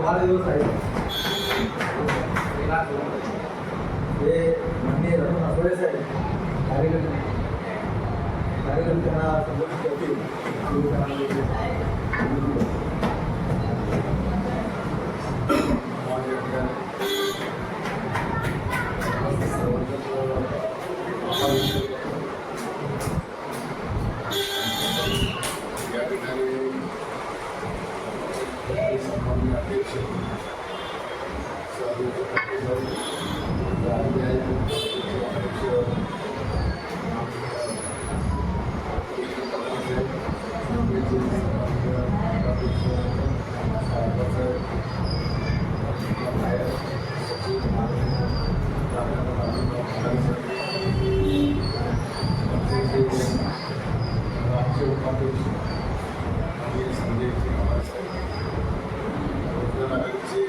वाढदिवस आहे हे माननीय रमण आठवडे साहेब कार्यक्रम त्यांना संबोधित करतील. या ठिकाणी सन्माननीय अध्यक्ष राज्य उपाध्यक्ष संजय नगरचे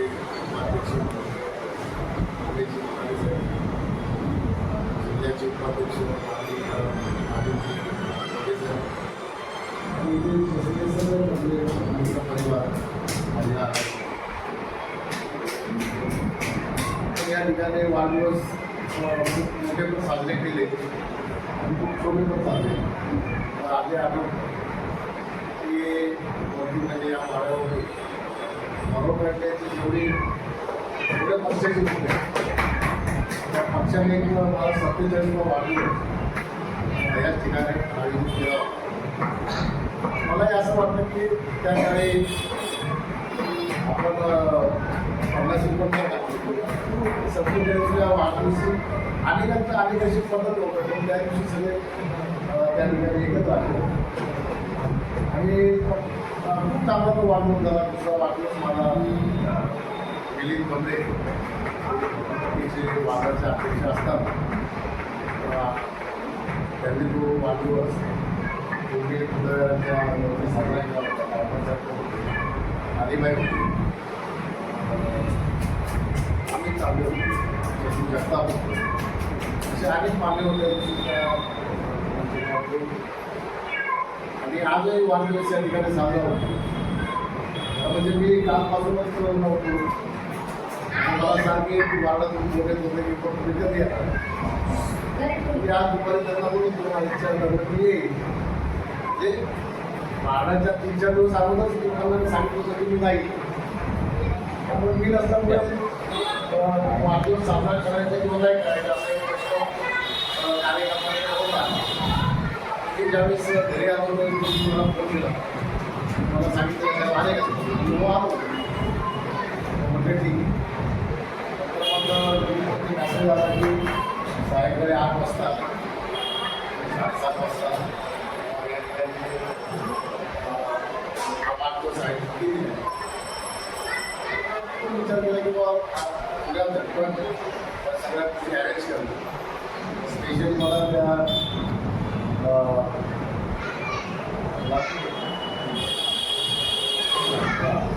अध्यक्ष जिल्ह्याचे उपाध्यक्ष परिवार या ठिकाणी वाढदिवस खूप मोठे पण साजरे केले आणि खूप छोटे पण साजरे. आधी आलो की वरती या माळ्यावर काढण्याची जेवढ्या पक्षाची होते त्या पक्षाने मला 47 वाढदिवस याच ठिकाणी आयोजित केला. मलाही असं वाटतं की त्या काळी आपण 50 पण 47 वाढदिवसी अनेक अशी पद्धत होतं पण त्या दिवशी सगळे त्या ठिकाणी एकत्र आले आणि खूप चांगला तो वाढदिवस झाला. दुसरा वाढदिवस मला मिलिंद बंदे जे वादाचे अध्यक्ष असतात त्यांनी तो वाढदिवस योग्य हृदयाच्या साजरा केला होता. आदिबाई आम्ही चालू होतो जगताप असे अनेक मान्य होते आणि आजही वाढदिवस या ठिकाणी साजरा होतो. म्हणजे मी कालपासूनच नव्हतो मला सारखे वाढत बोलत होते की पण विकत येतात आज दुपारी त्यांना बोलून तुम्हाला येईल म्हणजे वाढाच्या 3-4 दिवस अगोदरच लोकांना सांगितलं होतं की मी नाही. त्यामुळे मी नसल्यामुळे वाढदिवस साजरा करायचा किंवा नाही करायचा असं कार्यकर्त्यांनी होता की ज्यावेळेस घरी आलो मला फोन केला मला सांगितलं साहेब आले का आलो म्हणजे ठीक तर मॅसेज आला की सायंकाळी 8 वाजता 7:30 वाजता वाढदिवस आहे विचार केला की बाबा पुण्यात झटपट सगळ्या गोष्टी अरेंज करणं स्पेशली मला त्या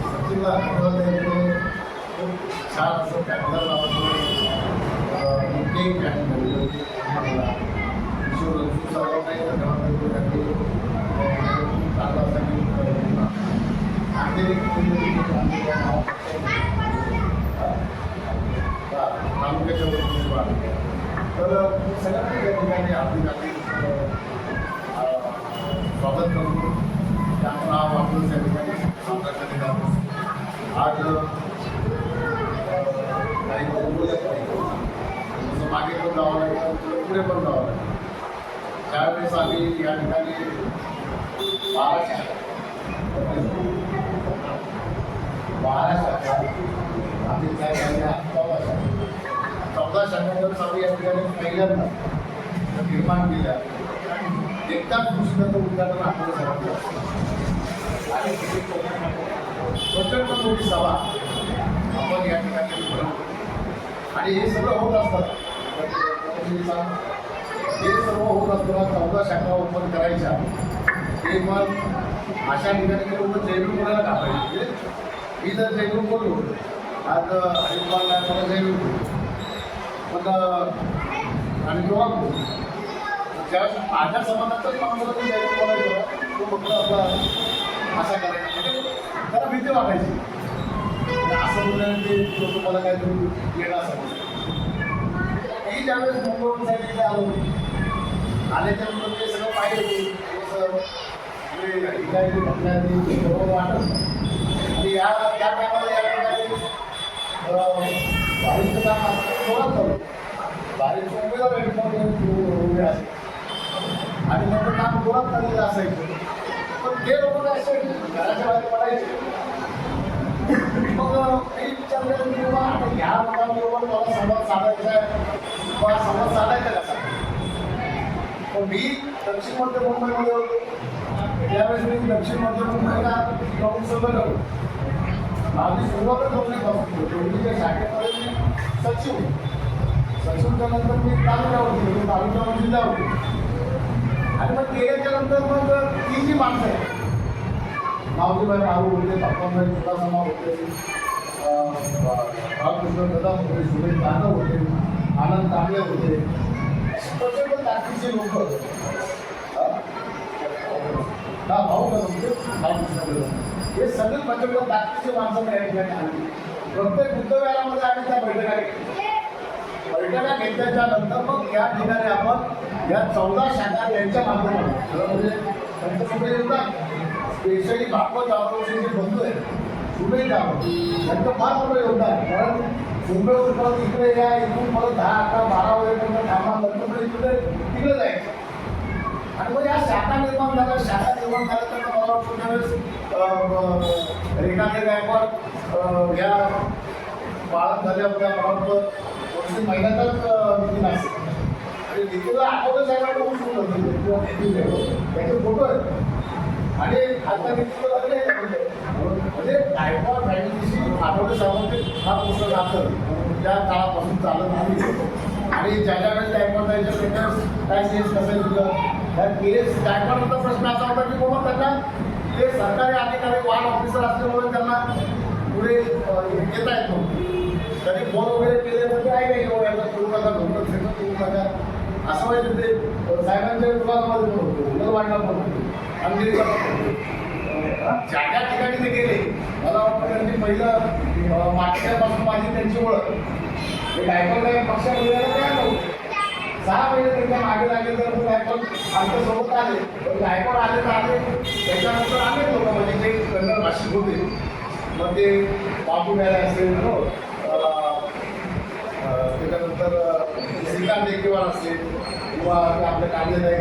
सचिनला खूप छान असं कॅमेरा लावतो केक कॅमेरा सर्व काही चांगला तालुक्याच्या वतीने तर सगळ्यांनी त्या ठिकाणी आपली स्वागत करतो. त्यामुळे हा वाढदिवस या ठिकाणी साजरा केला जातो. आज काही बोलत नाही जसं मागे पण जावं लागेल पुढे पण जावं लागेल. त्यावेळेस आम्ही या ठिकाणी 12 शाखा आम्ही काय झाल्या 14 शाखांवरच आम्ही या ठिकाणी पहिल्यांदा निर्माण केल्या. एकदाच पुस्तकाचं उद्घाटन आपल्याला सांगितलं आणि प्रचंड मोठी सभा आपण या ठिकाणी भरवतो आणि हे सगळं होत असतात. हे सर्व होत असताना 14 शाखा ओपन करायच्या ते मग अशा ठिकाणी लोक जैविक कोणाला घालायचे. मी जर जैविक बोललो आज हरिपाल मला जैविक पण आणि किंवा ज्यावेळेस माझ्या समाजाचाच माणसाला जैविक बोलायचं तो फक्त आपला असा करायचा त्याला भीती वाटायची. असं बोलल्याने ते तुम्हाला काहीतरी येणं असं मी ज्यावेळेस मुंबईहून साईडला आलो आल्याच्या नंतर ते सगळं पाहिजे बरोबर वाटत आणि त्या टायमाला या ठिकाणी बारीकचं काम थोडंच चालू बारीकचं उमेदवार उभे असे आणि नंतर काम जोरात चाललेलं असायचं. पण ते लोक काय असे घराच्या बाहेर पडायचे. मग काही विचार केला की बाबा आता ह्या लोकांबरोबर मला संवाद साधायचा आहे किंवा संवाद साधायचा कसा. पण मी दक्षिण मध्य मुंबईमध्ये होतो त्यावेळेस मी दक्षिण मध्य मुंबईला प्रमुख सभेत होतो. माझी सुरुवातच होती दोन्हीच्या शाखेमध्ये मी सचिव त्यानंतर मी तालुक्यावरती तालुक्यावर जिल्ह्यावरती आणि मग केल्याच्या नंतर मग ती जी माणसं आहे मावजीबाई मारू होते बाप्पांबाई सुधासमा होते बाळकृष्ण कदम होते सुरेश जाधव होते आनंद तांबे होते प्रचंड ताकदीचे लोक होते. भाऊ कदम होते बाळकृष्ण कदम हे सगळे प्रचंड ताकदीचे माणसं त्या ठिकाणी आली. प्रत्येक बुद्धविहारामध्ये आम्ही त्या बैठका घेतल्याच्या नंतर मग या ठिकाणी आपण या 14 शाखा यांच्या माध्यमातून म्हणजे त्यांच्यासमोर येतात स्पेशली बापत जाधवचे जे बंधू आहेत सुमेश जाधव यांचं फार मोठं योगदान आहे. कारण मुंबईवरून परत इकडे या इथून परत 10, 11, 12 वाजेपर्यंत थांबा नंतर इकडे तिकडे जायचं आणि मग या शाखा निर्माण झाल्यानंतर मला वाटतं त्यावेळेस रेखाते गायकवाड या बाळत झाल्या होत्या. मला वाटतं महिन्यातच नितीन असेल आणि नितीनला आठवडे साहेबांना उचलून होते त्याचे फोटो आहेत आणि आता नितीनला लागले म्हणजे गायकवाड फॅमिलीशी आठवडे साहेबांचे हा पुस्तक जातं त्या काळापासून चालत आली. आणि ज्या वेळेस गायकवाड जायच्या त्याच्यावर काय केस कसं दिलं त्या केस गायकवाडचा प्रश्न असा होता की बाबा त्यांना ते सरकारी अधिकारी वार्ड ऑफिसर असल्यामुळे त्यांना पुढे घेता येत नव्हतं. तरी फोन वगैरे केले तर काय नाही याचा करू नका ढोकळत फेकत करू नका असं व्हायचं. ते साहेबांच्या विभागामध्ये पण होतो उदरवाडला पण होतो अंधेरीला पण होतो. ज्या ज्या ठिकाणी ते गेले मला वाटतं त्यांनी पहिलं मागच्यापासून माझी त्यांची ओळख हे गायकवाड पक्षामध्ये काय नव्हतं. 6 महिने त्यांच्या मागे लागले तर गायकवाड आमच्यासोबत आले पण गायकवाड आले तर आले त्याच्यानंतर अनेक लोक म्हणजे जे कन्नड भाषिक होते मग ते बाबू मेळा असेल त्याच्यानंतर श्रीकांत देकेवार असेल किंवा आपल्या काढलेल्या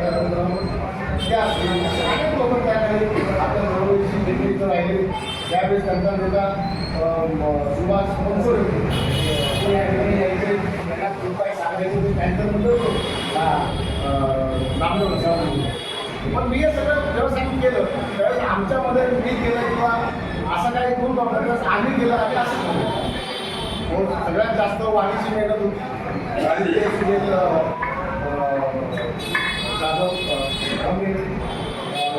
त्या असतील अनेक लोक त्यावेळी आपल्या जवळची भेटीचं राहिले. त्यावेळेस त्यांचा नेता सुभाष बनसोडे यायचे त्यांना कृपया सांगायचे त्यांचं म्हणतो नामदेव. पण मी हे सगळं व्यवस्थित केलं त्यावेळेस आमच्यामध्ये मी केलं किंवा असं काही खूप नव्हतं आम्ही केलं आम्ही असं सगळ्यात जास्त वाढीची मेहनत होती. वाढीचे सुनील जाधव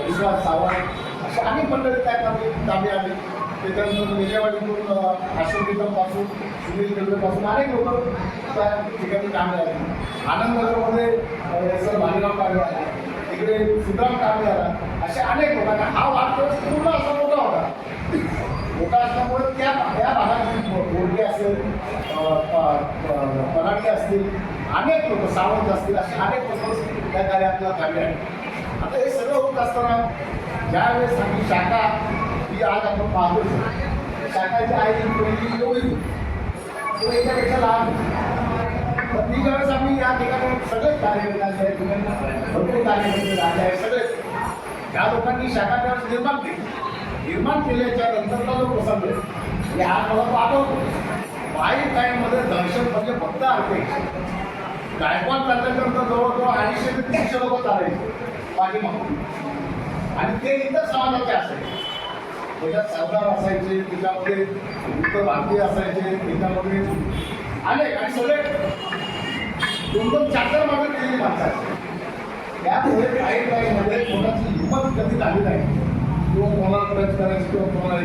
विश्वास सावंत अशा अनेक मंडळी त्या कामी आली. त्याच्यानंतर विजयवाडीतून अशोकपासून सुनील केंद्रपासून अनेक लोक त्या ठिकाणी कामे आली. आनंदनगरमध्ये सर भालेराव कामे आले तिकडे सुदाम कामे आला. असे अनेक लोकांना हा वाढदिवस पूर्ण असा मोठा होता. मोठा असल्यामुळे त्या भागातील बोर्गे असेल पराठी असतील अनेक लोक सावंत असतील असे अनेक लोक त्या कार्यातल्या कामी आहेत. आता हे सगळं होत असताना ज्यावेळेस आम्ही शाखा ही आज आपण पाहतो शाखाची आई पहिली एवढी किंवा याच्यापेक्षा लहान पण ती ज्यावेळेस आम्ही या ठिकाणी सगळेच कार्यकर्ते आहेत भरपूर कार्यकर्ते राहिले आहेत सगळे ह्या लोकांनी शाखा त्यावेळेस निर्माण केल्याच्या नंतरला जो प्रसंग आहे या मला पाठवतो. वाईट टाईममध्ये दर्शन म्हणजे फक्त आरते गायकवाड चालल्यानंतर जवळजवळ 250 ते 300 लोक चालायचे पाठीमागून आणि ते इतर समाजाचे असायचे. त्याच्यात सरदार असायचे त्याच्यामध्ये उत्तर भारतीय असायचे त्याच्यामध्ये अनेक आणि सगळे 2-2, 4-4 मागे केलेली माणसं असते. त्यामुळे काही टाईममध्ये कोणाची हिंमत कधी झाली नाही किंवा कोणाला प्रयत्न करायची किंवा कोणाला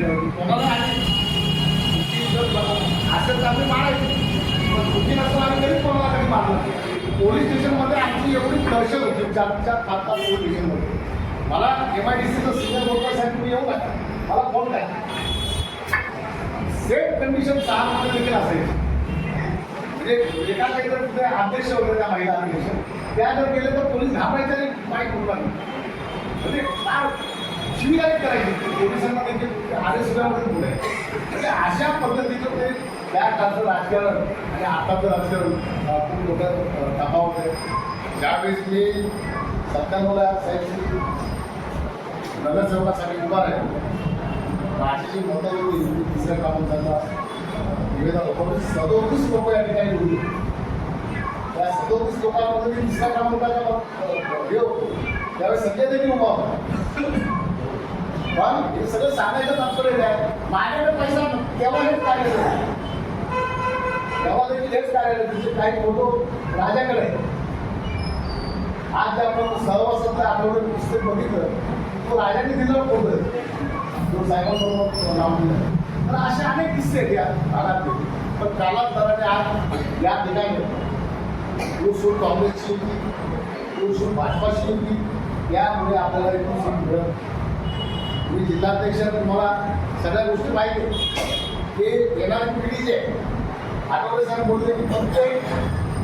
असं आम्ही मारायचं पण चुकी नसतं आम्ही कधी कोणाला कधी मारलं. पोलीस स्टेशनमध्ये आमची एवढी दहशत होती 4-4, 5-5 पोलीस स्टेशनमध्ये. मला MIDCचं सिनियर लोकांसाठी मी येऊ मला फोन काय सेफ कंडिशन 6 महिने देखील असेल. म्हणजे एका काहीतरी तिथे अध्यक्ष वगैरे त्या महिला अध्यक्ष त्या जर गेले तर पोलीस घाबरायचे आणि माहीत होणार म्हणजे फार शिवीगाळी करायची पोलिसांना देखील अरेस्टमध्ये पुढे म्हणजे अशा पद्धतीचं ते त्या काळचं राजकारण आणि आताचं राजकारण खूप मोठं तफावत आहे. ज्यावेळेस मी सत्त्याण्णवला साहेब नगरसेवकासाठी उभा आहे राजाची मोठा तिसऱ्या क्रमांकाचा निवेदन होतं 37 लोक या ठिकाणी होती. त्या 37 लोकांमध्ये मी तिसऱ्या क्रमांकाचा हे होतो त्यावेळेस संजय देखील उभा होता. पण हे सगळं सांगायचं तात्पर्य आहे माझ्याकडे पैसा तेव्हा हेच कार्यालय तेव्हा देखील हेच कार्यालय तिचे काही फोटो राजाकडे आज आपण सर्वसंत आठवडे पुस्तक बघितलं तो राजाने दिलेला फोटो तो साहेबांबरोबर नाव दिलं. तर असे अनेक किस्से आहेत या काळातले. पण कालांतराने आज या ठिकाणी तो सूट काँग्रेसची होती तो सूट भाजपाची होती यामुळे आपल्याला एकूण सीट मिळत. मी जिल्हाध्यक्ष तुम्हाला सगळ्या गोष्टी माहिती आहेत की येणारी पिढी जी आहे आठवडे साहेब बोलले की प्रत्येक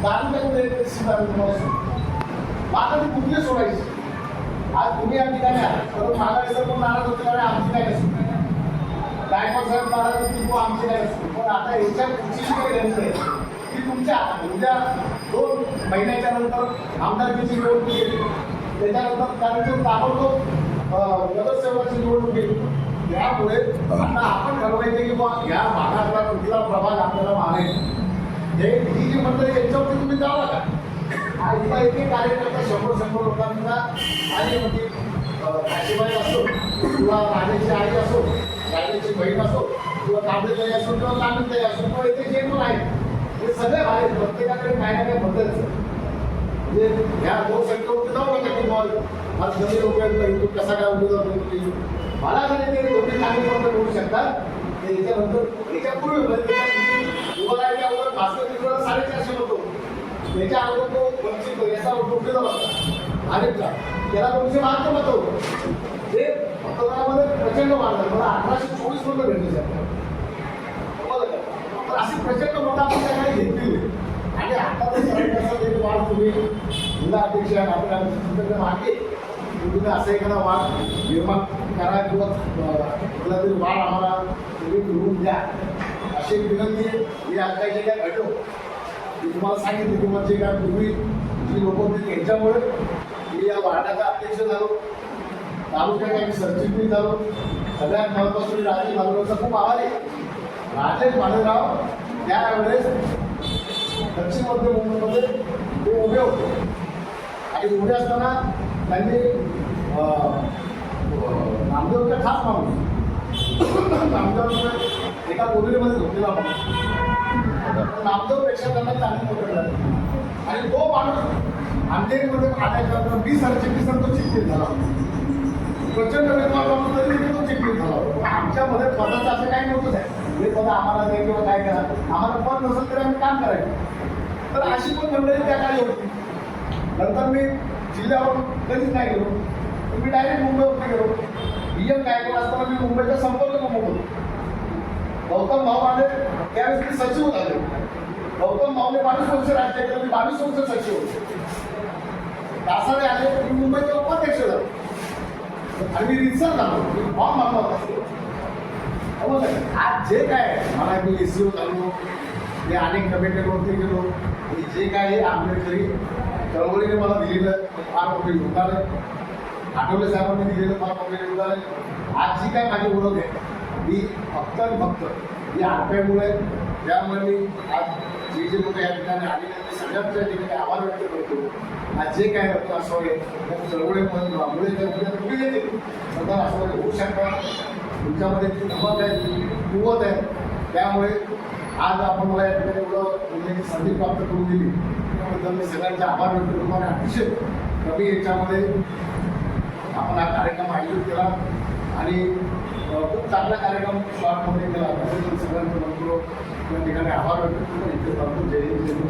तालुक्यामध्ये तुम्हाला आता ती कुठली सोडायची. आज तुम्ही या ठिकाणी आहात तर मागायचं पण नाराज होते आणि आमची काय नसतो गायकवाड साहेब नाराज होती तो आमची काय नसतो. पण आता याच्या पुढची काही गरज आहे की तुमच्या उद्या 2 महिन्याच्या नंतर आमदारकीची निवडणूक येईल त्याच्यानंतर कार्यक्रम ताबडतोब नगरसेवकाची निवडणूक येईल. त्यामुळे आता आपण ठरवायचे की बा या भागातला कुठला प्रभाग आपल्याला मानेल हे ही जी मंडळी यांच्यावरती तुम्ही जावा का इथला एक कार्यकर्ता 100 लोकांचा आणि म्हणजे काशीबाई असो किंवा राजाची आई असो राजाची बहीण असो किंवा तांबेताई असो किंवा तांबेताई असो किंवा इथे जे पण आहे हे सगळे आहेत प्रत्येकाकडे काय ना काय बदलचं म्हणजे ह्या 2 सेक्टरवरती जाऊ नका की बॉल मला कमी लोक आहेत तो कसा काय उमेदवार देतो मला जरी ते दोन्ही चांगली पद्धत होऊ शकतात याच्यानंतर याच्यापूर्वी उभं राहायच्या अगोदर भास्कर मित्राला 450 होतो याच्या अगोदर तो वंचित याचा टोपलेला होता आणि त्याला 272 मतं होतं ते मतदानामध्ये प्रचंड वाढ झाली. मला 1824 मतं भेटली तर अशी प्रचंड मतं आपण त्या काही घेतली आणि आता तर एक वाढ तुम्ही जिल्हा अध्यक्ष आपल्या मागे तुम्ही असं एखादा वाढ निर्माण करा किंवा कुठला तरी वाढ आम्हाला तुम्ही मिळवून द्या अशी विनंती ही आज काही जे काय घडलं मी तुम्हाला सांगितलं की म्हणजे काय पूर्वी जी लोक होती त्यांच्यामुळे मी या वार्डाचा अध्यक्ष झालो तालुक्यात काही सरचिटणीस झालो. सगळ्यात महत्त्वाचं राजेश भालेरावचा खूप आभार आहे. राजेश भालेराव त्यावेळेस दक्षिण मध्य मुंबईमध्ये ते उभे होते आणि उभे असताना त्यांनी नामदेवचा खास माणूस नामदेव एका कोविडमध्ये झोपलेला माणूस नामदेवपेक्षा त्यांना चांगली पकड झाली आणि तो माणूस आमदेरीमध्ये आल्याच्यानंतर 20 सरचिटणीस तो चिटणीस झाला प्रचंड वेगळा तरी तो चिटणीस झाला. आमच्यामध्ये पदाचं असं काही नव्हतं आहे हे पद आम्हाला दे किंवा काय करा आम्हाला पद नसेल तरी आम्ही काम करायचं. तर अशी पण मंडळी त्या काळी होती. नंतर मी जिल्ह्यावरून कधीच नाही गेलो तर मी डायरेक्ट मुंबईवरती गेलो. BM गायकवाड असताना मी मुंबईचा संपर्क होतो. गौतम भाऊ आले त्यावेळेस मी सचिव झाले. गौतम भाऊने 22 वर्ष राज्य केलं मी 22 वर्ष सचिव होते. दासाळे आले मी मुंबईचे उपाध्यक्ष झालो आणि मी रिसर्च झालो मी फॉर्म मागला होता. आज जे काय मला मी SEO झालो मी अनेक कमिटीवरती गेलो आणि जे काय हे आंबेडकरी चळवळीने मला दिलेलं फार मोठे योगदान आहे. आठवले साहेबांनी दिलेलं फार मोठे योगदान आहे. आज जी काय माझी ओळख आहे ही फक्त आणि फक्त या आरपीआयमुळे त्यामुळे मी आज जे लोक या ठिकाणी आलेले सगळ्यांच्या ठिकाणी आभार व्यक्त करतो. आज जे काय होतं असं आहे त्या चळवळीमुळे तुम्ही येतील सध्या असं होऊ शकतात तुमच्यामध्ये ती धमक आहे कुवत आहे त्यामुळे आज आपण मला या ठिकाणी एवढं बोलण्याची संधी प्राप्त करून दिली त्याबद्दल मी सगळ्यांचे आभार व्यक्त करतो. आणि अतिशय कमी याच्यामध्ये आपण हा कार्यक्रम आयोजित केला आणि खूप चांगला कार्यक्रम स्लॉटमध्ये केला सगळ्यांचं म्हणतो त्या ठिकाणी आभार व्यक्त करतो. इथे जय हिंद.